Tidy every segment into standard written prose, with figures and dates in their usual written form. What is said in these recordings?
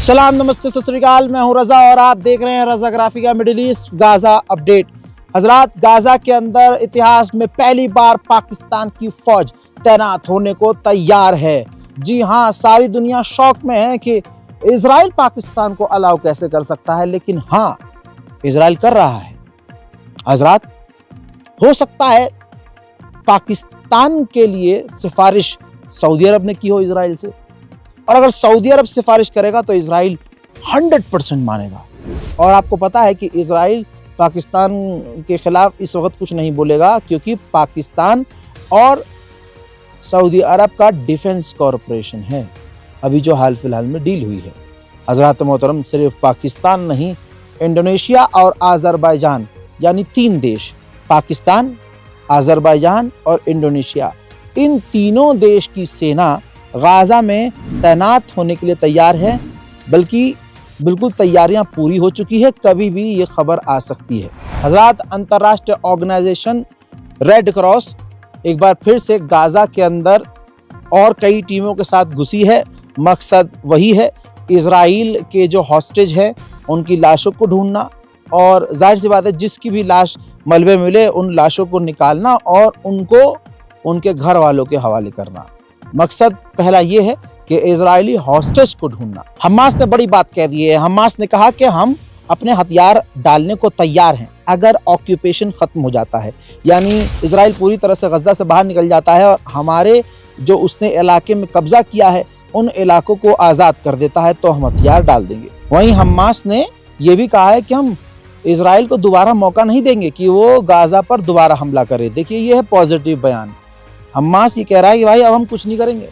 सलाम, नमस्ते, सत श्री अकाल। मैं हूं रजा और आप देख रहे हैं रजाग्राफी का मिडिल ईस्ट गाजा अपडेट। हजरात, गाजा के अंदर इतिहास में पहली बार पाकिस्तान की फौज तैनात होने को तैयार है। जी हां, सारी दुनिया शौक में है कि इजराइल पाकिस्तान को अलाउ कैसे कर सकता है, लेकिन हां, इजराइल कर रहा है। हजरात, हो सकता है पाकिस्तान के लिए सिफारिश सऊदी अरब ने की हो इजराइल से, और अगर सऊदी अरब सिफारिश करेगा तो इजराइल 100% मानेगा। और आपको पता है कि इजराइल पाकिस्तान के खिलाफ इस वक्त कुछ नहीं बोलेगा, क्योंकि पाकिस्तान और सऊदी अरब का डिफेंस कॉरपोरेशन है, अभी जो हाल फिलहाल में डील हुई है। हजरात मोहतरम, सिर्फ पाकिस्तान नहीं, इंडोनेशिया और आज़रबाईजान, यानी 3 देश, पाकिस्तान, आज़रबाईजान और इंडोनेशिया, इन तीनों देश की सेना गाजा में तैनात होने के लिए तैयार है। बल्कि बिल्कुल तैयारियां पूरी हो चुकी है, कभी भी ये खबर आ सकती है। हजरात, अंतर्राष्ट्रीय ऑर्गेनाइजेशन रेड क्रॉस एक बार फिर से गाजा के अंदर और कई टीमों के साथ घुसी है। मकसद वही है, इजराइल के जो हॉस्टेज है उनकी लाशों को ढूंढना, और जाहिर सी बात है जिसकी भी लाश मलबे मिले उन लाशों को निकालना और उनको उनके घर वालों के हवाले करना। मकसद पहला ये है कि इजरायली हॉस्टेज को ढूंढना। हमास ने बड़ी बात कह दी है। हमास ने कहा कि हम अपने हथियार डालने को तैयार हैं अगर ऑक्यूपेशन खत्म हो जाता है, यानी इजराइल पूरी तरह से गजा से बाहर निकल जाता है और हमारे जो उसने इलाके में कब्जा किया है उन इलाकों को आज़ाद कर देता है, तो हम हथियार डाल देंगे। वहीं हमास ने यह भी कहा है कि हम इजराइल को दोबारा मौका नहीं देंगे कि वो गाजा पर दोबारा हमला करे। देखिए, ये है पॉजिटिव बयान। हमास ये कह रहा है कि भाई अब हम कुछ नहीं करेंगे,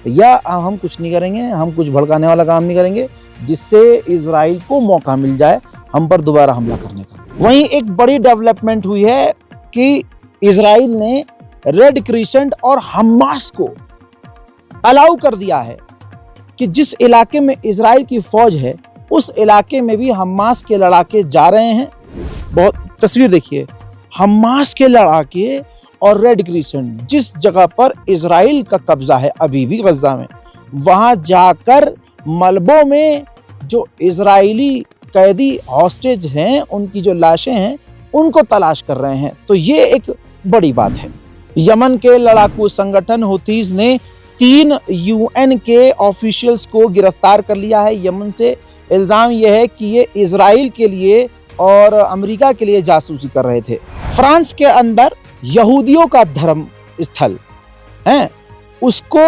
या हम कुछ नहीं करेंगे, हम कुछ भड़काने वाला काम नहीं करेंगे जिससे इजराइल को मौका मिल जाए हम पर दोबारा हमला करने का। वहीं एक बड़ी डेवलपमेंट हुई है कि इजराइल ने रेड क्रिसेंट और हमास को अलाउ कर दिया है कि जिस इलाके में इजराइल की फौज है उस इलाके में भी हमास के लड़ाके जा रहे हैं। बहुत तस्वीर देखिए, हमास के लड़ाके और रेड क्रिसेंट जिस जगह पर इजराइल का कब्जा है अभी भी गजा में, वहां जाकर मलबों में जो इजरायली कैदी हॉस्टेज हैं उनकी जो लाशें हैं उनको तलाश कर रहे हैं। तो ये एक बड़ी बात है। यमन के लड़ाकू संगठन हुतीज ने 3 UN के ऑफिशियल्स को गिरफ्तार कर लिया है। यमन से इल्जाम यह है कि ये इजराइल के लिए और अमेरिका के लिए जासूसी कर रहे थे। फ्रांस के अंदर यहूदियों का धर्म स्थल है, उसको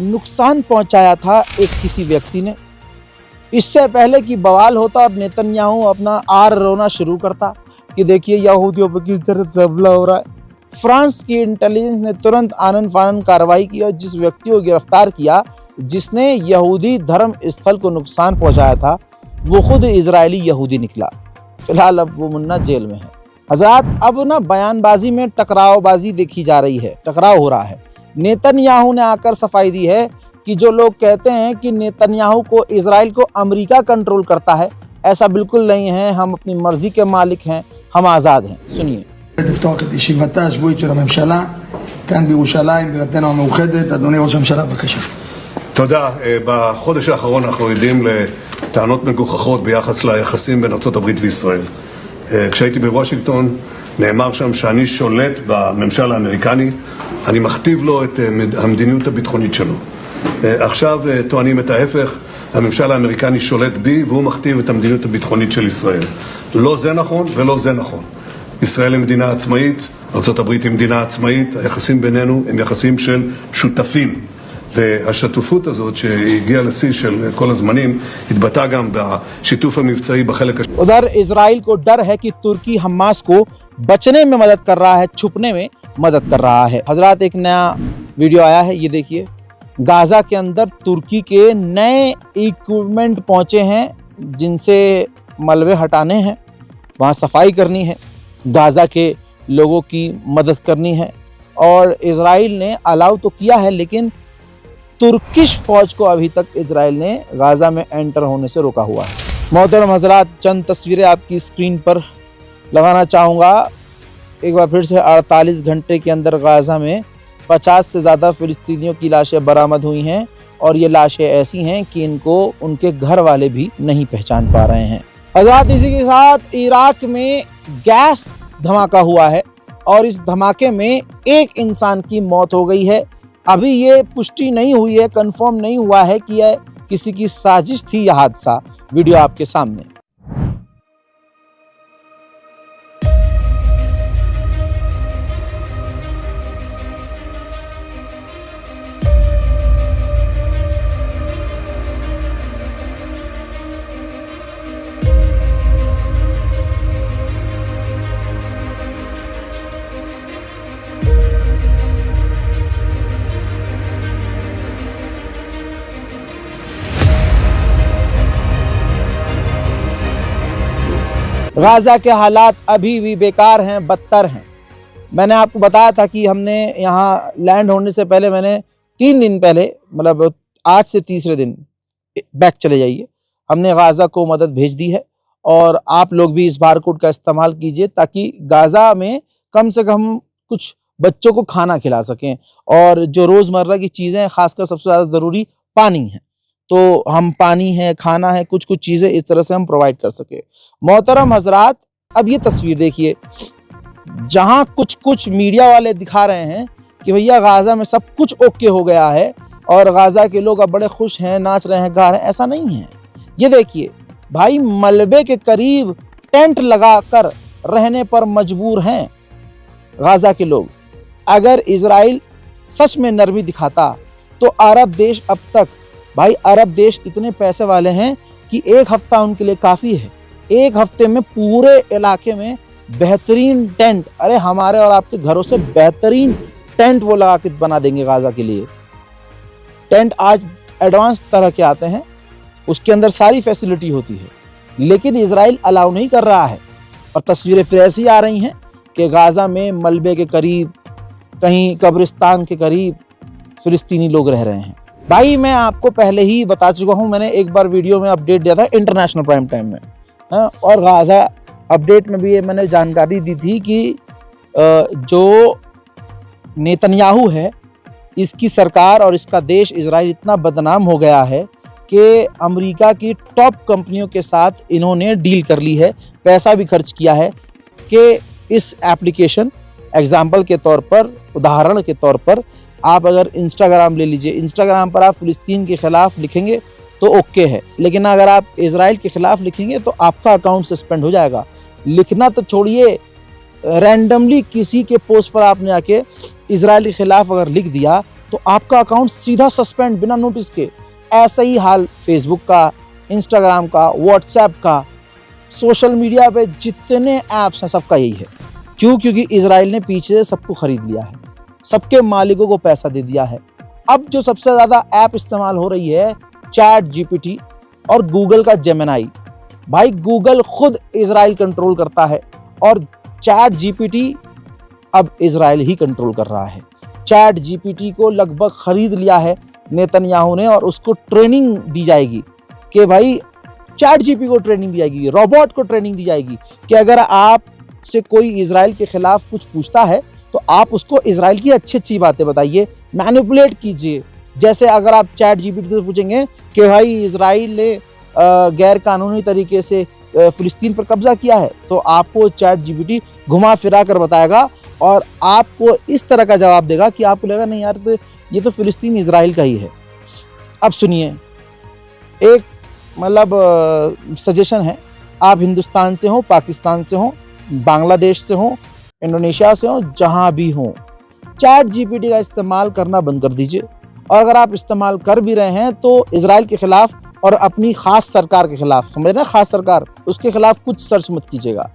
नुकसान पहुंचाया था एक किसी व्यक्ति ने। इससे पहले कि बवाल होता और नेतन्याहू अपना आर रोना शुरू करता कि देखिए यहूदियों पर किस तरह से हमला हो रहा है, फ्रांस की इंटेलिजेंस ने तुरंत आनन फानन कार्रवाई की और जिस व्यक्ति को गिरफ्तार किया जिसने यहूदी धर्म स्थल को नुकसान पहुंचाया था वो खुद इजरायली यहूदी निकला। फिलहाल अब वो मुन्ना जेल में है। हजरात, अब ना बयानबाजी में टकरावबाजी देखी जा रही है, टकराव हो रहा है। नेतन्याहू ने आकर सफाई दी है कि जो लोग कहते हैं कि नेतन्याहू को इजराइल को अमेरिका कंट्रोल करता है, ऐसा बिल्कुल नहीं है। हम अपनी मर्जी के मालिक हैं, हम आज़ाद हैं। सुनिए। לפתוח את ישיבתה השבועית של הממשלה כאן בירושלים בירתנו המאוחדת. אדוני ראש הממשלה, בבקשה. תודה. בחודש האחרון אנחנו עדים לטענות מגוחכות ביחס ליחסים בין ארצות הברית וישראל. כשהייתי בוושינגטון נאמר שם שאני שולט בממשל האמריקני, אני מכתיב לו את המדיניות הביטחונית שלו. עכשיו טוענים את ההפך, הממשל האמריקני שולט בי והוא מכתיב את המדיניות הביטחונית של ישראל. לא זה נכון ולא זה נכון. ישראל היא מדינה עצמאית, ארצות הברית היא מדינה עצמאית, היחסים בינינו הם יחסים של שותפים. והשותפות הזאת שהגיעה לשיא של כל הזמנים התבטא גם בשיתוף המבצעי בחלק השני. उधर इजराइल को डर है कि तुर्की हमास को बचने में मदद कर रहा है, छुपने में मदद कर रहा है। हजरात, एक नया वीडियो आया है, ये देखिए। गाजा के अंदर तुर्की के नए इक्विपमेंट पहुंचे हैं जिनसे मलबे हटाने हैं, वहाँ सफाई करनी है, गाजा के लोगों की मदद करनी है। और इजराइल ने अलाउ तो किया है, लेकिन तुर्किश फौज को अभी तक इजराइल ने गाजा में एंटर होने से रोका हुआ है। मोहतरम हजरात, चंद तस्वीरें आपकी स्क्रीन पर लगाना चाहूँगा। एक बार फिर से 48 घंटे के अंदर गाजा में 50 से ज़्यादा फिलिस्तीनियों की लाशें बरामद हुई हैं और ये लाशें ऐसी हैं कि इनको उनके घर वाले भी नहीं पहचान पा रहे हैं। हज़रात, इसी के साथ इराक में गैस धमाका हुआ है और इस धमाके में एक इंसान की मौत हो गई है। अभी ये पुष्टि नहीं हुई है, कंफर्म नहीं हुआ है कि यह किसी की साजिश थी यह हादसा। वीडियो आपके सामने। गाजा के हालात अभी भी बेकार हैं, बदतर हैं। मैंने आपको बताया था कि हमने यहाँ लैंड होने से पहले मैंने 3 दिन पहले, मतलब आज से तीसरे दिन बैक चले जाइए, हमने गाजा को मदद भेज दी है। और आप लोग भी इस बारकोड का इस्तेमाल कीजिए ताकि गाजा में कम से कम कुछ बच्चों को खाना खिला सकें। और जो रोज़मर्रा की चीज़ें, खासकर सबसे ज़्यादा ज़रूरी पानी है, तो हम पानी है, खाना है, कुछ चीज़ें इस तरह से हम प्रोवाइड कर सके। मोहतरम हजरात, अब ये तस्वीर देखिए, जहां कुछ मीडिया वाले दिखा रहे हैं कि भैया गाजा में सब कुछ ओके हो गया है और गाजा के लोग अब बड़े खुश हैं, नाच रहे हैं, गा रहे हैं, ऐसा नहीं है। ये देखिए भाई, मलबे के करीब टेंट लगाकर रहने पर मजबूर हैं गाजा के लोग। अगर इजराइल सच में नरमी दिखाता तो अरब देश अब तक, भाई अरब देश इतने पैसे वाले हैं कि 1 हफ्ता उनके लिए काफ़ी है। 1 हफ्ते में पूरे इलाके में बेहतरीन टेंट, अरे हमारे और आपके घरों से बेहतरीन टेंट वो लगा के बना देंगे गाजा के लिए। टेंट आज एडवांस तरह के आते हैं, उसके अंदर सारी फैसिलिटी होती है, लेकिन इजराइल अलाउ नहीं कर रहा है। और तस्वीरें फिर ऐसी आ रही हैं कि गाजा में मलबे के करीब, कहीं कब्रिस्तान के करीब फिलिस्तीनी लोग रह रहे हैं। भाई मैं आपको पहले ही बता चुका हूं, मैंने एक बार वीडियो में अपडेट दिया था इंटरनेशनल प्राइम टाइम में, और गाजा अपडेट में भी ये मैंने जानकारी दी थी कि जो नेतन्याहू है, इसकी सरकार और इसका देश इजराइल इतना बदनाम हो गया है कि अमेरिका की टॉप कंपनियों के साथ इन्होंने डील कर ली है, पैसा भी खर्च किया है कि इस एप्लीकेशन, एग्जाम्पल के तौर पर, उदाहरण के तौर पर, आप अगर इंस्टाग्राम ले लीजिए, इंस्टाग्राम पर आप फिलिस्तीन के खिलाफ लिखेंगे तो ओके है, लेकिन अगर आप इजराइल के खिलाफ लिखेंगे तो आपका अकाउंट सस्पेंड हो जाएगा। लिखना तो छोड़िए, रैंडमली किसी के पोस्ट पर आपने आके इजराइल के खिलाफ अगर लिख दिया तो आपका अकाउंट सीधा सस्पेंड बिना नोटिस के। ऐसा ही हाल फेसबुक का, इंस्टाग्राम का, व्हाट्सएप का, सोशल मीडिया पे जितने ऐप्स हैं सबका यही है। क्यों? क्योंकि इजराइल ने पीछे से सबको खरीद लिया है, सबके मालिकों को पैसा दे दिया है। अब जो सबसे ज़्यादा ऐप इस्तेमाल हो रही है, चैट जीपीटी और गूगल का जेमिनी। भाई गूगल खुद इजराइल कंट्रोल करता है और चैट जीपीटी अब इजराइल ही कंट्रोल कर रहा है। चैट जीपीटी को लगभग खरीद लिया है नेतन्याहू ने और उसको ट्रेनिंग दी जाएगी कि भाई चैट जीपीटी को ट्रेनिंग दी जाएगी, रोबोट को ट्रेनिंग दी जाएगी कि अगर आप से कोई इजराइल के खिलाफ कुछ पूछता है तो आप उसको इजराइल की अच्छी अच्छी बातें बताइए, मैनिपुलेट कीजिए। जैसे अगर आप चैट जीपीटी से पूछेंगे कि भाई इजराइल ने गैर कानूनी तरीके से फिलिस्तीन पर कब्जा किया है, तो आपको चैट जीपीटी घुमा फिरा कर बताएगा और आपको इस तरह का जवाब देगा कि आपको लगेगा नहीं यार, तो ये तो फिलिस्तीन इजराइल का ही है। अब सुनिए, एक मतलब सजेशन है, आप हिंदुस्तान से हो, पाकिस्तान से हो, बांग्लादेश से हो, इंडोनेशिया से हो, जहां भी हो, चैट जीपीटी का इस्तेमाल करना बंद कर दीजिए। और अगर आप इस्तेमाल कर भी रहे हैं तो इजराइल के खिलाफ और अपनी खास सरकार के खिलाफ, समझ रहे हैं, खास सरकार, उसके खिलाफ कुछ सर्च मत कीजिएगा,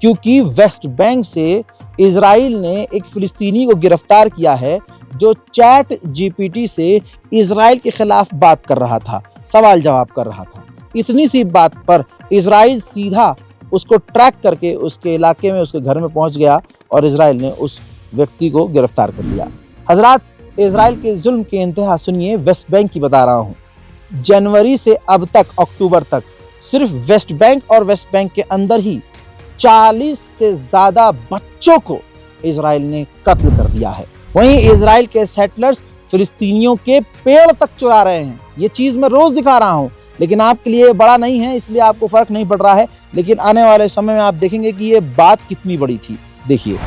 क्योंकि वेस्ट बैंक से इजराइल ने एक फिलिस्तीनी को गिरफ्तार किया है जो चैट जीपीटी से इजराइल के खिलाफ बात कर रहा था, सवाल जवाब कर रहा था। इतनी सी बात पर इजराइल सीधा उसको ट्रैक करके उसके इलाके में, उसके घर में पहुंच गया और इजराइल ने उस व्यक्ति को गिरफ्तार कर लिया। हजरात, इजराइल के जुल्म के इंतहा सुनिए, वेस्ट बैंक की बता रहा हूँ। जनवरी से अब तक, अक्टूबर तक, सिर्फ वेस्ट बैंक और वेस्ट बैंक के अंदर ही 40 से ज्यादा बच्चों को इजराइल ने कत्ल कर दिया है। वहीं इजराइल के सेटलर्स फिलिस्तीनियों के पेड़ तक चुरा रहे हैं। ये चीज मैं रोज दिखा रहा हूं, लेकिन आपके लिए बड़ा नहीं है, इसलिए आपको फर्क नहीं पड़ रहा है। लेकिन आने वाले समय में आप देखेंगे कि ये बात कितनी बड़ी थी। देखिए,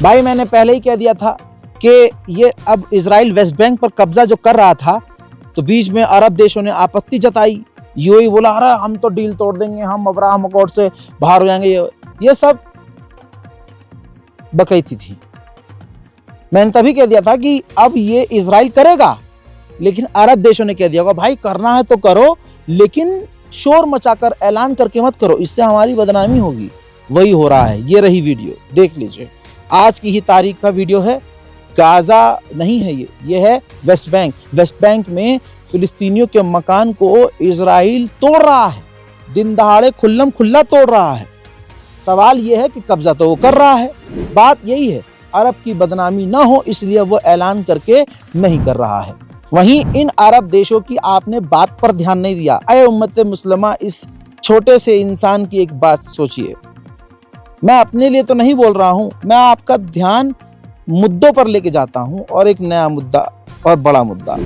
भाई मैंने पहले ही कह दिया था कि ये अब इजराइल वेस्ट बैंक पर कब्जा जो कर रहा था, तो बीच में अरब देशों ने आपत्ति जताई। यूएई बोला अरे हम तो डील तोड़ देंगे, हम अब्राहम अकॉर्ड से बाहर हो जाएंगे। ये सब बकैती थी। मैंने तभी कह दिया था कि अब ये इजराइल करेगा, लेकिन अरब देशों ने कह दिया होगा भाई करना है तो करो, लेकिन शोर मचाकर ऐलान करके मत करो, इससे हमारी बदनामी होगी। वही हो रहा है। ये रही वीडियो, देख लीजिए। आज की ही तारीख का वीडियो है। गाजा नहीं है ये है वेस्ट बैंक। वेस्ट बैंक में फिलिस्तीनियों के मकान को इजराइल तोड़ रहा है, दिन दहाड़े खुल्लम खुल्ला तोड़ रहा है। सवाल यह है कि कब्जा तो वो कर रहा है। बात यही है, अरब की बदनामी ना हो इसलिए वो ऐलान करके नहीं कर रहा है। वहीं इन अरब देशों की आपने बात पर ध्यान नहीं दिया। अय उम्मत मुस्लिमा, इस छोटे से इंसान की एक बात सोचिए। मैं अपने लिए तो नहीं बोल रहा हूं, मैं आपका ध्यान मुद्दों पर लेके जाता हूं, और एक नया मुद्दा और बड़ा मुद्दा।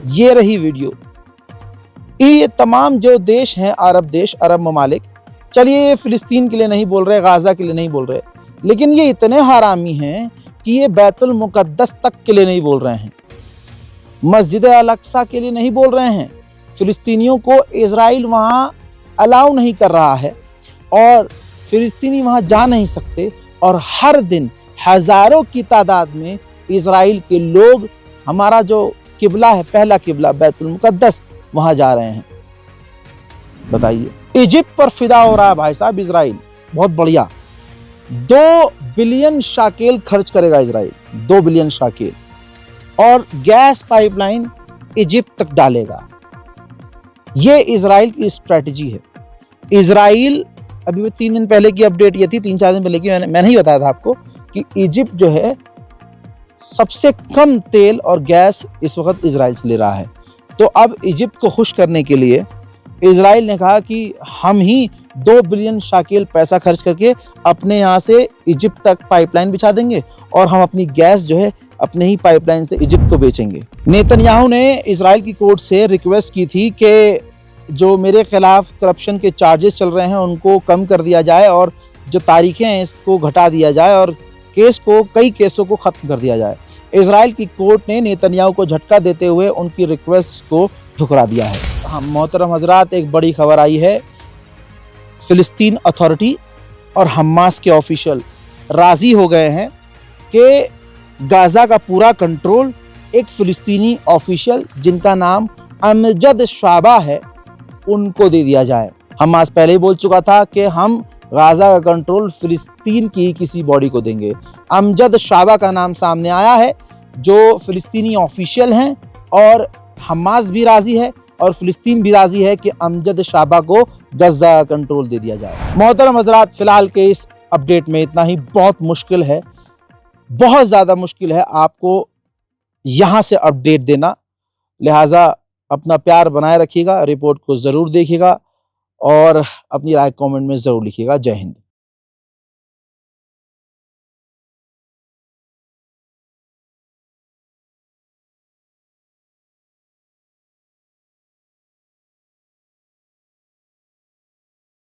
ये रही वीडियो। ये तमाम जो देश हैं, अरब देश, अरब ममालिक, चलिए ये फिलिस्तीन के लिए नहीं बोल रहे, गाजा के लिए नहीं बोल रहे, लेकिन ये इतने हरामी हैं कि ये बैतुल मुकद्दस तक के लिए नहीं बोल रहे हैं, मस्जिद अल-अक्सा के लिए नहीं बोल रहे हैं। फिलिस्तीनियों को इजराइल वहाँ अलाउ नहीं कर रहा है और फिलिस्तीनी वहाँ जा नहीं सकते, और हर दिन हजारों की तादाद में इजराइल के लोग, हमारा जो किबला है, पहला किबला बैतुल मुकद्दस, वहाँ जा रहे हैं। बताइए, इजिप्ट पर फिदा हो रहा है भाई साहब इजराइल। बहुत बढ़िया। 2 बिलियन शाकेल खर्च करेगा इजराइल, 2 बिलियन शाकेल, और गैस पाइपलाइन इजिप्ट तक डालेगा। ये इजराइल की स्ट्रेटजी है। इजराइल, अभी 3 दिन पहले की अपडेट ये थी, 3-4 दिन पहले की, मैंने ही बताया था आपको कि इजिप्ट जो है सबसे कम तेल और गैस इस वक्त इजराइल से ले रहा है। तो अब इजिप्ट को खुश करने के लिए इजराइल ने कहा कि हम ही 2 बिलियन शाकेल पैसा खर्च करके अपने यहाँ से इजिप्ट तक पाइपलाइन बिछा देंगे, और हम अपनी गैस जो है अपने ही पाइपलाइन से इजिप्ट को बेचेंगे। नेतन्याहू ने इजराइल की कोर्ट से रिक्वेस्ट की थी कि जो मेरे खिलाफ करप्शन के चार्जेस चल रहे हैं उनको कम कर दिया जाए, और जो तारीखें हैं इसको घटा दिया जाए, और कई केसों को खत्म कर दिया जाए। इजराइल की कोर्ट ने नेतन्याहू को झटका देते हुए उनकी रिक्वेस्ट को ठुकरा दिया है। हाँ मोहतरम हजरात, एक बड़ी खबर आई है। फिलिस्तीन अथॉरिटी और हमास के ऑफिशियल राजी हो गए हैं कि गाजा का पूरा कंट्रोल एक फिलिस्तीनी ऑफिशियल, जिनका नाम अमजद शाबा है, उनको दे दिया जाए। हमास पहले ही बोल चुका था कि हम गाजा का कंट्रोल फिलिस्तीन की किसी बॉडी को देंगे। अमजद शाबा का नाम सामने आया है, जो फिलिस्तीनी ऑफिशियल हैं, और हमास भी राजी है और फिलिस्तीन भी राजी है कि अमजद शाबा को गजा का कंट्रोल दे दिया जाए। मोहतरम हजरात, फिलहाल के इस अपडेट में इतना ही। बहुत मुश्किल है, बहुत ज़्यादा मुश्किल है आपको यहाँ से अपडेट देना, लिहाजा अपना प्यार बनाए रखिएगा, रिपोर्ट को ज़रूर देखिएगा और अपनी राय कमेंट में ज़रूर लिखिएगा। जय हिंद।